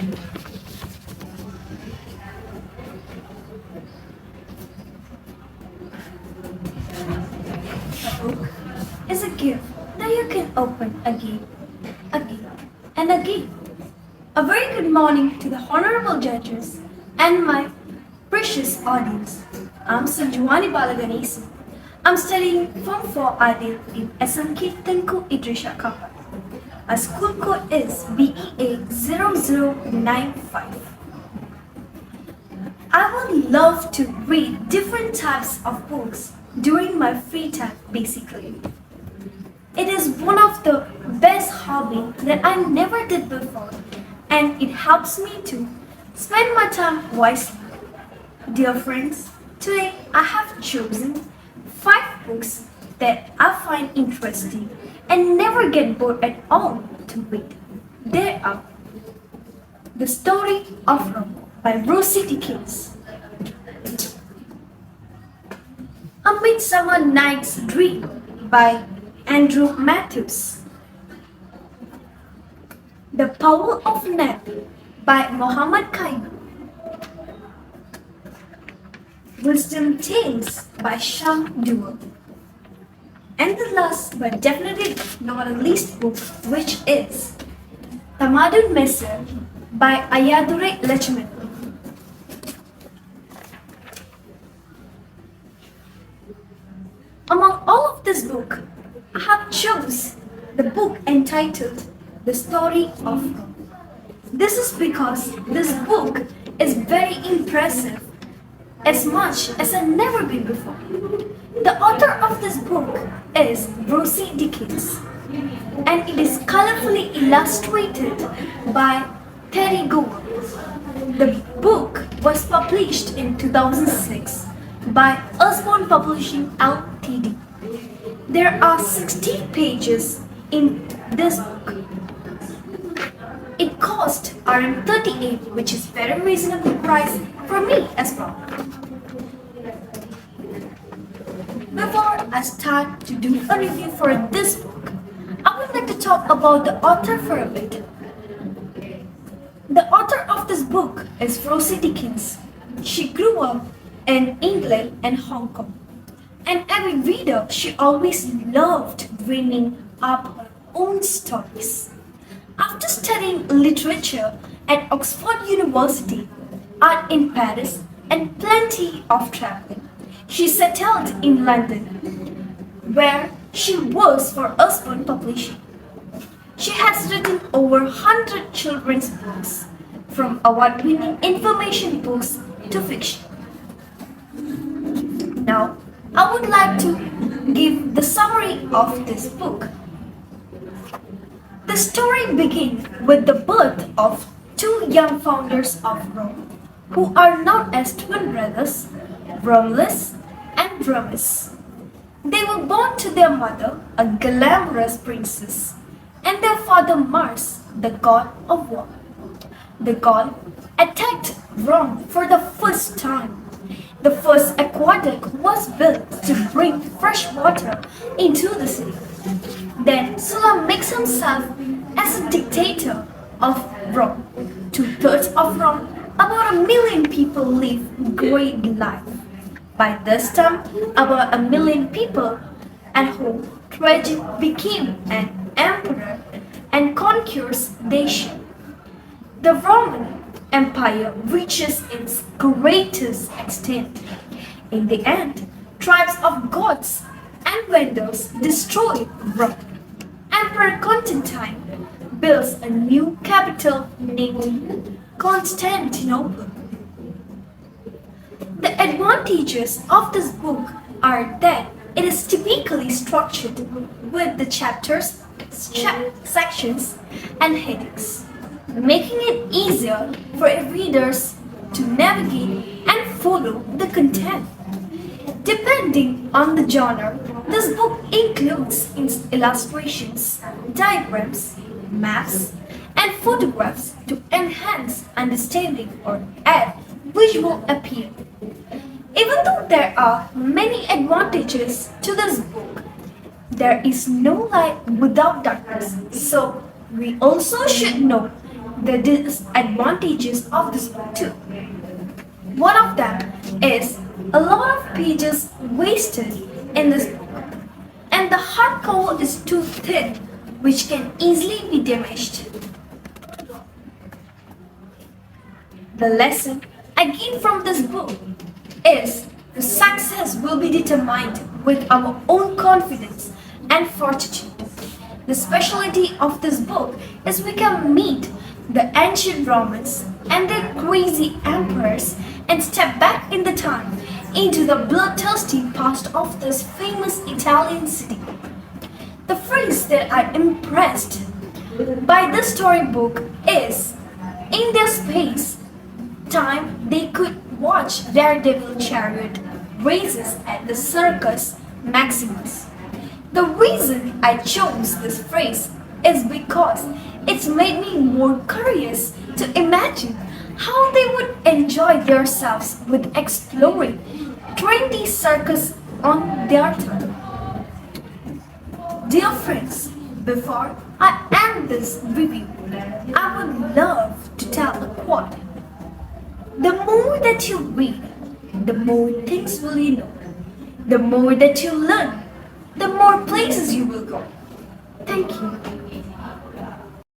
A book is a gift that you can open again, and again. A very good morning to the honorable judges and my precious audience. I'm Sanjiwani GANESON. I'm studying Form 4 Ideal in SMK Tengku Idris. Our school code is BEA0095. I would love to read different types of books during my free time, basically. It is one of the best hobbies that I never did before, and it helps me to spend my time wisely. Dear friends, today I have chosen 5 books that I find interesting and never get bored at all to read. They are The Story of Rome by Rosie Dickens, A Midsummer Night's Dream by Andrew Matthews, The Power of Nap by Muhammad Khayyam, Wisdom Tales by Shah, and the last but definitely not the least book, which is Tamadun Messer by Ayadure Lachman. Among all of this book, I have chose the book entitled The Story of Rome. This is because this book is very impressive as much as I've never been before. The author of this book is Rosie Dickens, and it is colorfully illustrated by Terry Gould. The book was published in 2006 by Usborne Publishing Ltd. There are 60 pages in this book. It cost around 38, which is very reasonable price for me as well. Before I start to do a review for this book, I would like to talk about the author for a bit. The author of this book is Rosie Dickens. She grew up in England and Hong Kong. An avid reader, she always loved dreaming up her own stories. After studying literature at Oxford University, art in Paris, and plenty of traveling, she settled in London, where she works for Usborne Publishing. She has written over 100 children's books, from award-winning information books to fiction. Now, I would like to give the summary of this book. The story begins with the birth of 2 young founders of Rome, who are known as twin brothers, Romulus and Remus. They were born to their mother, a glamorous princess, and their father Mars, the god of war. The god attacked Rome for the first time. The first aqueduct was built to bring fresh water into the city. Then Sulla makes himself as a dictator of Rome. 2/3 of Rome, about 1 million people live great life. By this time, about 1 million people at home, Trajan became an emperor and conquers nation. The Roman Empire reaches its greatest extent. In the end, tribes of Goths and Vandals destroy Rome. Emperor Constantine builds a new capital named Constantinople. The advantages of this book are that it is typically structured with the chapters, sections, and headings, making it easier for readers to navigate and follow the content. Depending on the genre, this book includes illustrations, diagrams, maps, and photographs to enhance understanding or add visual appeal. Even though there are many advantages to this book, there is no light without darkness. So we also should know the disadvantages of this book too. One of them is a lot of pages wasted in this book, and the hardcover is too thin, which can easily be damaged. The lesson I gain from this book is the success will be determined with our own confidence and fortitude. The specialty of this book is we can meet the ancient Romans and their crazy emperors and step back in the time into the bloodthirsty past of this famous Italian city. The phrase that I'm impressed by this storybook is in their space time they could watch daredevil chariot races at the Circus Maximus. The reason I chose this phrase is because it's made me more curious to imagine how they would enjoy themselves with exploring trendy circus on their time. Dear friends, before I end this review, I would love to tell a quote. The more that you read, the more things will you know. The more that you learn, the more places you will go. Thank you.